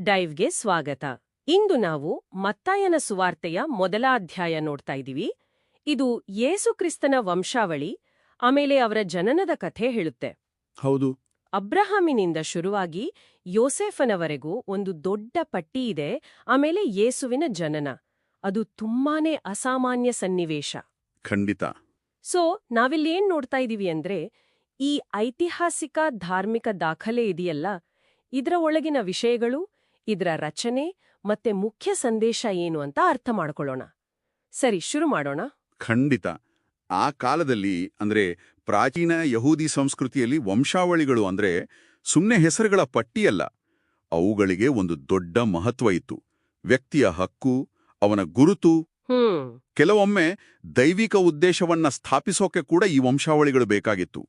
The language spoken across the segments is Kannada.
ಡೈವ್ಗೆ ಸ್ವಾಗತ. ಇಂದು ನಾವು ಮತ್ತಾಯನ ಸುವಾರ್ತೆಯ ಮೊದಲ ಅಧ್ಯಾಯ ನೋಡ್ತಾ ಇದ್ದೀವಿ. ಇದು ಯೇಸುಕ್ರಿಸ್ತನ ವಂಶಾವಳಿ, ಆಮೇಲೆ ಅವರ ಜನನದ ಕಥೆ ಹೇಳುತ್ತೆ. ಹೌದು. ಅಬ್ರಹಾಮಿನಿಂದ ಶುರುವಾಗಿ ಯೋಸೇಫನವರೆಗೂ ಒಂದು ದೊಡ್ಡ ಪಟ್ಟಿ ಇದೆ. ಆಮೇಲೆ ಯೇಸುವಿನ ಜನನ, ಅದು ತುಂಬಾನೇ ಅಸಾಮಾನ್ಯ ಸನ್ನಿವೇಶ. ಖಂಡಿತ. ಸೊ ನಾವಿಲ್ಲೇನ್ ನೋಡ್ತಾ ಇದೀವಿ ಅಂದ್ರೆ, ಈ ಐತಿಹಾಸಿಕ ಧಾರ್ಮಿಕ ದಾಖಲೆ ಇದೆಯಲ್ಲ, ಇದರ ಒಳಗಿನ ವಿಷಯಗಳು, ಇದರ ರಚನೆ ಮತ್ತೆ ಮುಖ್ಯ ಸಂದೇಶ ಏನು ಅಂತ ಅರ್ಥ ಮಾಡ್ಕೊಳ್ಳೋಣ. ಸರಿ, ಶುರು ಮಾಡೋಣ. ಖಂಡಿತ. ಆ ಕಾಲದಲ್ಲಿ ಅಂದ್ರೆ ಪ್ರಾಚೀನ ಯಹೂದಿ ಸಂಸ್ಕೃತಿಯಲ್ಲಿ ವಂಶಾವಳಿಗಳು ಅಂದ್ರೆ ಸುಮ್ಮನೆ ಹೆಸರುಗಳ ಪಟ್ಟಿಯಲ್ಲ, ಅವುಗಳಿಗೆ ಒಂದು ದೊಡ್ಡ ಮಹತ್ವ ಇತ್ತು. ವ್ಯಕ್ತಿಯ ಹಕ್ಕು, ಅವನ ಗುರುತು, ಕೆಲವೊಮ್ಮೆ ದೈವಿಕ ಉದ್ದೇಶವನ್ನ ಸ್ಥಾಪಿಸೋಕೆ ಕೂಡ ಈ ವಂಶಾವಳಿಗಳು ಬೇಕಾಗಿತ್ತು.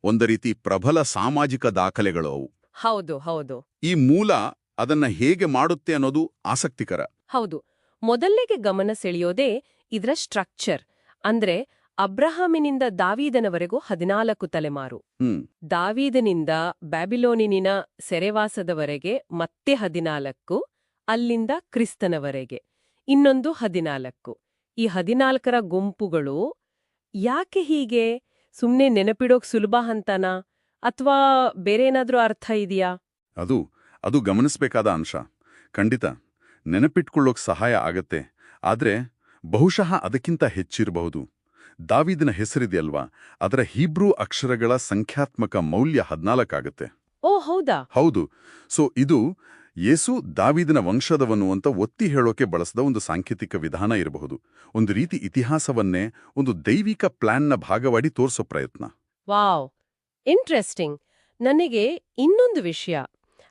ಒಂದು ರೀತಿ ಪ್ರಬಲ ಸಾಮಾಜಿಕ ದಾಖಲೆಗಳು ಅವು. ಹೌದು ಹೌದು. ಈ ಮೂಲ ಅದನ್ನ ಹೇಗೆ ಮಾಡುತ್ತೆ ಅನ್ನೋದು ಆಸಕ್ತಿಕರ. ಹೌದು. ಮೊದಲಿಗೆ ಗಮನ ಸೆಳೆಯೋದೇ ಇದರ ಸ್ಟ್ರಕ್ಚರ್. ಅಂದ್ರೆ ಅಬ್ರಹಾಮಿನಿಂದ ದಾವೀದನವರೆಗೂ 14 ತಲೆಮಾರು, ದಾವೀದನಿಂದ ಬ್ಯಾಬಿಲೋನಿನ ಸೆರೆವಾಸದವರೆಗೆ ಮತ್ತೆ 14, ಅಲ್ಲಿಂದ ಕ್ರಿಸ್ತನವರೆಗೆ ಇನ್ನೊಂದು 14. ಈ 14ರ ಗುಂಪುಗಳು ಯಾಕೆ ಹೀಗೆ? ಸುಮ್ನೆ ನೆನಪಿಡೋಕ್ ಸುಲಭ ಅಂತನಾ, ಅಥವಾ ಬೇರೇನಾದ್ರೂ ಅರ್ಥ ಇದೆಯಾ? ಅದು ಗಮನಿಸಬೇಕಾದ ಅಂಶ. ಖಂಡಿತ ನೆನಪಿಟ್ಕೊಳ್ಳೋಕ್ ಸಹಾಯ ಆಗತ್ತೆ. ಆದ್ರೆ ಬಹುಶಃ ಅದಕ್ಕಿಂತ ಹೆಚ್ಚಿರಬಹುದು. ದಾವೀದನ ಹೆಸರಿದೆಯಲ್ವಾ, ಅದರ ಹೀಬ್ರೂ ಅಕ್ಷರಗಳ ಸಂಖ್ಯಾತ್ಮಕ ಮೌಲ್ಯ 14 ಆಗತ್ತೆ. ಓ ಹೌದಾ? ಹೌದು. ಸೊ ಇದು ಯೇಸು ದಾವೀದನ ವಂಶದವನು ಅಂತ ಒತ್ತಿ ಹೇಳೋಕೆ ಬಳಸಿದ ಒಂದು ಸಾಂಕೇತಿಕ ವಿಧಾನ ಇರಬಹುದು. ಒಂದು ರೀತಿ ಇತಿಹಾಸವನ್ನೇ ಒಂದು ದೈವಿಕ ಪ್ಲಾನ್ನ ಭಾಗವಾಗಿ ತೋರಿಸೋ ಪ್ರಯತ್ನ. Wow, interesting. ನನಗೆ ಇನ್ನೊಂದು ವಿಷಯ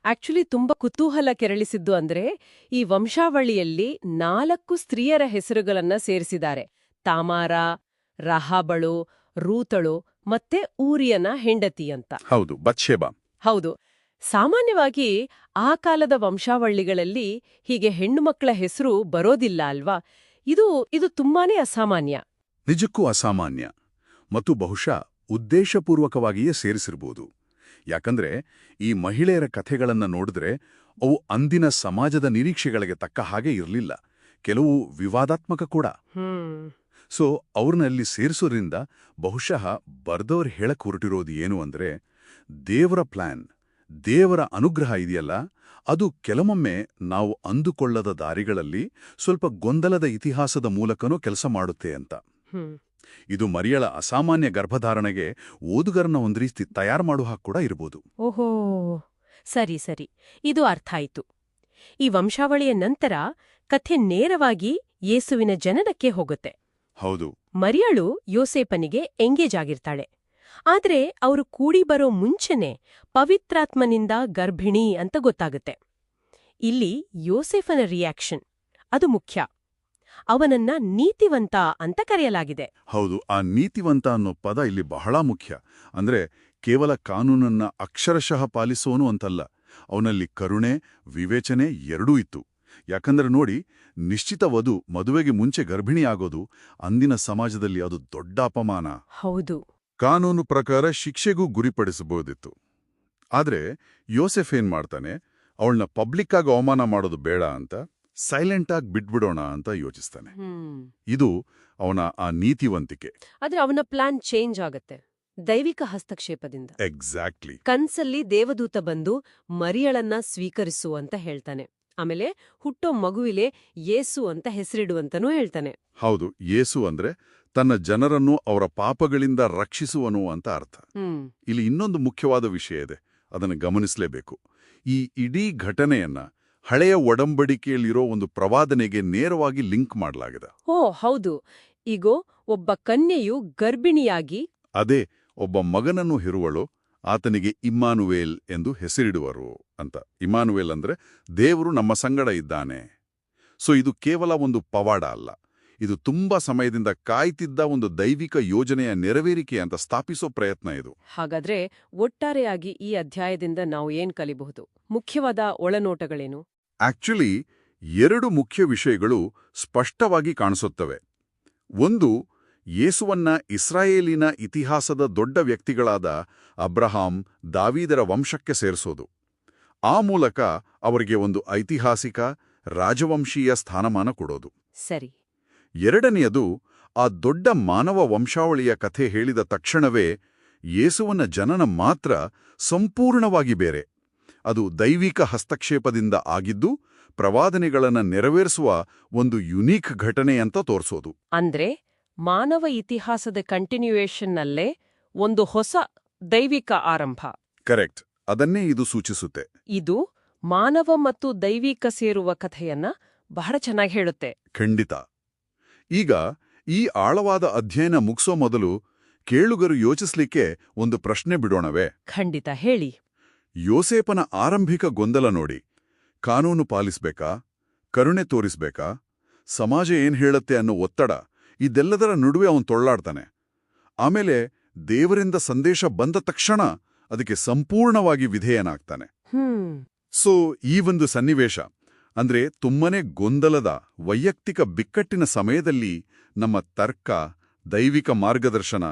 ಆಕ್ಚುಲಿ ತುಂಬಾ ಕುತೂಹಲ ಕೆರಳಿಸಿದ್ದು ಅಂದ್ರೆ, ಈ ವಂಶಾವಳಿಯಲ್ಲಿ 4 ಸ್ತ್ರೀಯರ ಹೆಸರುಗಳನ್ನ ಸೇರಿಸಿದ್ದಾರೆ. ತಾಮಾರ, ರಹಾಬಳು, ರೂತಳು ಮತ್ತೆ ಊರಿಯನ ಹೆಂಡತಿ ಅಂತ. ಹೌದು, ಬತ್ಷೆಬಾ. ಹೌದು. ಸಾಮಾನ್ಯವಾಗಿ ಆ ಕಾಲದ ವಂಶಾವಳಿಗಳಲ್ಲಿ ಹೀಗೆ ಹೆಣ್ಣು ಮಕ್ಕಳ ಹೆಸರು ಬರೋದಿಲ್ಲ ಅಲ್ವಾ? ಇದು ತುಂಬಾನೇ ಅಸಾಮಾನ್ಯ. ನಿಜಕ್ಕೂ ಅಸಾಮಾನ್ಯ. ಮತ್ತು ಬಹುಶಃ ಉದ್ದೇಶಪೂರ್ವಕವಾಗಿಯೇ ಸೇರಿಸಿರ್ಬೋದು. ಯಾಕಂದ್ರೆ ಈ ಮಹಿಳೆಯರ ಕಥೆಗಳನ್ನ ನೋಡಿದ್ರೆ ಅವು ಅಂದಿನ ಸಮಾಜದ ನಿರೀಕ್ಷೆಗಳಿಗೆ ತಕ್ಕ ಹಾಗೆ ಇರಲಿಲ್ಲ. ಕೆಲವು ವಿವಾದಾತ್ಮಕ ಕೂಡ. ಸೊ ಅವ್ರನ್ನಲ್ಲಿ ಸೇರಿಸೋದ್ರಿಂದ ಬಹುಶಃ ಬರ್ದವ್ರು ಹೇಳಕ್ ಹೊರಟಿರೋದು ಏನು ಅಂದ್ರೆ, ದೇವರ ಪ್ಲಾನ್, ದೇವರ ಅನುಗ್ರಹ ಇದೆಯಲ್ಲ, ಅದು ಕೆಲವೊಮ್ಮೆ ನಾವು ಅಂದುಕೊಳ್ಳದ ದಾರಿಗಳಲ್ಲಿ ಸ್ವಲ್ಪ ಗೊಂದಲದ ಇತಿಹಾಸದ ಮೂಲಕನೂ ಕೆಲಸ ಮಾಡುತ್ತೆ ಅಂತ. ಇದು ಮರಿಯಳ ಅಸಾಮಾನ್ಯ ಗರ್ಭಧಾರಣೆಗೆ ಓದುಗರನ್ನ ಒಂದು ರೀತಿ ತಯಾರು ಮಾಡುವ ಹಾಗೆ ಕೂಡ ಇರಬಹುದು. ಓಹೋ, ಸರಿ ಸರಿ, ಇದು ಅರ್ಥ ಆಯ್ತು. ಈ ವಂಶಾವಳಿಯ ನಂತರ ಕಥೆ ನೇರವಾಗಿ ಯೇಸುವಿನ ಜನನಕ್ಕೆ ಹೋಗುತ್ತೆ. ಹೌದು. ಮರಿಯಳು ಯೋಸೇಪನಿಗೆ ಎಂಗೇಜ್ ಆಗಿರ್ತಾಳೆ. ಆದ್ರೆ ಅವರು ಕೂಡಿ ಬರೋ ಮುಂಚೆನೆ ಪವಿತ್ರಾತ್ಮನಿಂದ ಗರ್ಭಿಣಿ ಅಂತ ಗೊತ್ತಾಗುತ್ತೆ. ಇಲ್ಲಿ ಯೋಸೇಫನ ರಿಯಾಕ್ಷನ್ ಅದು ಮುಖ್ಯ. ಅವನನ್ನ ನೀತಿವಂತ ಅಂತ ಕರೆಯಲಾಗಿದೆ. ಹೌದು, ಆ ನೀತಿವಂತ ಅನ್ನೋ ಪದ ಇಲ್ಲಿ ಬಹಳ ಮುಖ್ಯ. ಅಂದ್ರೆ ಕೇವಲ ಕಾನೂನನ್ನ ಅಕ್ಷರಶಃ ಪಾಲಿಸೋನು ಅಂತಲ್ಲ, ಅವನಲ್ಲಿ ಕರುಣೆ, ವಿವೇಚನೆ ಎರಡೂ ಇತ್ತು. ಯಾಕಂದ್ರೆ ನೋಡಿ, ನಿಶ್ಚಿತ ವಧು ಮದುವೆಗೆ ಮುಂಚೆ ಗರ್ಭಿಣಿಯಾಗೋದು ಅಂದಿನ ಸಮಾಜದಲ್ಲಿ ಅದು ದೊಡ್ಡ ಅಪಮಾನ. ಹೌದು. ಕಾನೂನು ಪ್ರಕಾರ ಶಿಕ್ಷೆಗೂ ಗುರಿಪಡಿಸಬಹುದಿತ್ತು. ಆದ್ರೆ ಯೋಸೆಫ್ ಏನ್ ಮಾಡ್ತಾನೆ, ಅವಳನ್ನ ಪಬ್ಲಿಕ್ ಆಗಿ ಅವಮಾನ ಮಾಡೋದು ಬೇಡ ಅಂತ ಸೈಲೆಂಟ್ ಆಗಿ ಬಿಟ್ಬಿಡೋಣ ಅಂತ ಯೋಚಿಸ್ತಾನೆ. ಇದು ಅವನ ಆ ನೀತಿವಂತಿಕೆ. ಆದ್ರೆ ಅವನ ಪ್ಲಾನ್ ಚೇಂಜ್ ಆಗತ್ತೆ ದೈವಿಕ ಹಸ್ತಕ್ಷೇಪದಿಂದ. ಎಕ್ಸಾಕ್ಟ್ಲಿ. ಕನ್ಸಲ್ಲಿ ದೇವದೂತ ಬಂದು ಮರಿಯಳನ್ನ ಸ್ವೀಕರಿಸು ಅಂತ ಹೇಳ್ತಾನೆ. ಆಮೇಲೆ ಹುಟ್ಟೋ ಮಗುವಿಲೆ ಯೇಸು ಅಂತ ಹೆಸರಿಡುವಂತನೂ ಹೇಳ್ತಾನೆ. ಹೌದು, ಯೇಸು ಅಂದ್ರೆ ತನ್ನ ಜನರನ್ನು ಅವರ ಪಾಪಗಳಿಂದ ರಕ್ಷಿಸುವನು ಅಂತ ಅರ್ಥ. ಇಲ್ಲಿ ಇನ್ನೊಂದು ಮುಖ್ಯವಾದ ವಿಷಯ ಇದೆ, ಅದನ್ನು ಗಮನಿಸಲೇಬೇಕು. ಈ ಇಡೀ ಘಟನೆಯನ್ನ ಹಳೆಯ ಒಡಂಬಡಿಕೆಯಲ್ಲಿರೋ ಒಂದು ಪ್ರವಾದನೆಗೆ ನೇರವಾಗಿ ಲಿಂಕ್ ಮಾಡಲಾಗಿದೆ. ಓ ಹೌದು. ಈಗ ಒಬ್ಬ ಕನ್ಯೆಯು ಗರ್ಭಿಣಿಯಾಗಿ ಅದೇ ಒಬ್ಬ ಮಗನನ್ನು ಹೆರುವಳು, ಆತನಿಗೆ ಇಮ್ಮಾನುವೇಲ್ ಎಂದು ಹೆಸರಿಡುವರು ಅಂತ. ಇಮ್ಮಾನುವೇಲ್ ಅಂದ್ರೆ ದೇವರು ನಮ್ಮ ಸಂಗಡ ಇದ್ದಾನೆ. ಸೊ ಇದು ಕೇವಲ ಒಂದು ಪವಾಡ ಅಲ್ಲ, ಇದು ತುಂಬಾ ಸಮಯದಿಂದ ಕಾಯ್ತಿದ್ದ ಒಂದು ದೈವಿಕ ಯೋಜನೆಯ ನೆರವೇರಿಕೆ ಅಂತ ಸ್ಥಾಪಿಸೋ ಪ್ರಯತ್ನ ಇದು. ಹಾಗಾದ್ರೆ ಒಟ್ಟಾರೆಯಾಗಿ ಈ ಅಧ್ಯಾಯದಿಂದ ನಾವು ಏನ್ ಕಲಿಬಹುದು? ಮುಖ್ಯವಾದ ಒಳನೋಟಗಳೇನು? ಆಕ್ಚುಲಿ 2 ಮುಖ್ಯ ವಿಷಯಗಳು ಸ್ಪಷ್ಟವಾಗಿ ಕಾಣಿಸುತ್ತವೆ. ಒಂದು, ಯೇಸುವನ್ನ ಇಸ್ರಾಯೇಲಿನ ಇತಿಹಾಸದ ದೊಡ್ಡ ವ್ಯಕ್ತಿಗಳಾದ ಅಬ್ರಹಾಂ, ದಾವೀದರ ವಂಶಕ್ಕೆ ಸೇರಿಸೋದು. ಆ ಮೂಲಕ ಅವರಿಗೆ ಒಂದು ಐತಿಹಾಸಿಕ ರಾಜವಂಶೀಯ ಸ್ಥಾನಮಾನ ಕೊಡೋದು. ಸರಿ. ಎರಡನೆಯದು, ಆ ದೊಡ್ಡ ಮಾನವ ವಂಶಾವಳಿಯ ಕಥೆ ಹೇಳಿದ ತಕ್ಷಣವೇ ಯೇಸುವನ ಜನನ ಮಾತ್ರ ಸಂಪೂರ್ಣವಾಗಿ ಬೇರೆ. ಅದು ದೈವಿಕ ಹಸ್ತಕ್ಷೇಪದಿಂದ ಆಗಿದ್ದು, ಪ್ರವಾದನೆಗಳನ್ನು ನೆರವೇರಿಸುವ ಒಂದು ಯುನೀಕ್ ಘಟನೆ ಅಂತ ತೋರಿಸೋದು. ಅಂದ್ರೆ ಮಾನವ ಇತಿಹಾಸದ ಕಂಟಿನ್ಯೂಯೇಷನ್ನಲ್ಲೇ ಒಂದು ಹೊಸ ದೈವಿಕ ಆರಂಭ. ಕರೆಕ್ಟ್. ಅದನ್ನೇ ಇದು ಸೂಚಿಸುತ್ತೆ. ಇದು ಮಾನವ ಮತ್ತು ದೈವಿಕ ಸೇರುವ ಕಥೆಯನ್ನ ಬಹಳ ಚೆನ್ನಾಗಿ ಹೇಳುತ್ತೆ. ಖಂಡಿತ. ಈಗ ಈ ಆಳವಾದ ಅಧ್ಯಯನ ಮುಗಿಸೋ ಮೊದಲು ಕೇಳುಗರು ಯೋಚಿಸ್ಲಿಕ್ಕೆ ಒಂದು ಪ್ರಶ್ನೆ ಬಿಡೋಣವೇ? ಖಂಡಿತ, ಹೇಳಿ. ಯೋಸೇಪನ ಆರಂಭಿಕ ಗೊಂದಲ ನೋಡಿ. ಕಾನೂನು ಪಾಲಿಸ್ಬೇಕಾ, ಕರುಣೆ ತೋರಿಸ್ಬೇಕಾ, ಸಮಾಜ ಏನ್ ಹೇಳತ್ತೆ ಅನ್ನೋ ಒತ್ತಡ, ಇದೆಲ್ಲದರ ನಡುವೆ ಅವನು ತೊಳ್ಳಾಡ್ತಾನೆ. ಆಮೇಲೆ ದೇವರಿಂದ ಸಂದೇಶ ಬಂದ ತಕ್ಷಣ ಅದಕ್ಕೆ ಸಂಪೂರ್ಣವಾಗಿ ವಿಧೇಯನಾಗ್ತಾನೆ. ಸೊ ಈ ಒಂದು ಸನ್ನಿವೇಶ ಅಂದ್ರೆ ತುಂಬನೇ ಗೊಂದಲದ ವೈಯಕ್ತಿಕ ಬಿಕ್ಕಟ್ಟಿನ ಸಮಯದಲ್ಲಿ ನಮ್ಮ ತರ್ಕ, ದೈವಿಕ ಮಾರ್ಗದರ್ಶನ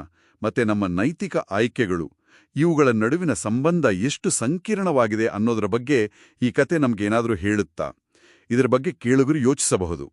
ಮತ್ತೆ ನಮ್ಮ ನೈತಿಕ ಆಯ್ಕೆಗಳು ಇವುಗಳ ನಡುವಿನ ಸಂಬಂಧ ಎಷ್ಟು ಸಂಕೀರ್ಣವಾಗಿದೆ ಅನ್ನೋದರ ಬಗ್ಗೆ ಈ ಕತೆ ನಮ್ಗೇನಾದ್ರೂ ಹೇಳುತ್ತಾ? ಇದರ ಬಗ್ಗೆ ಕೇಳುಗರು ಯೋಚಿಸಬಹುದು.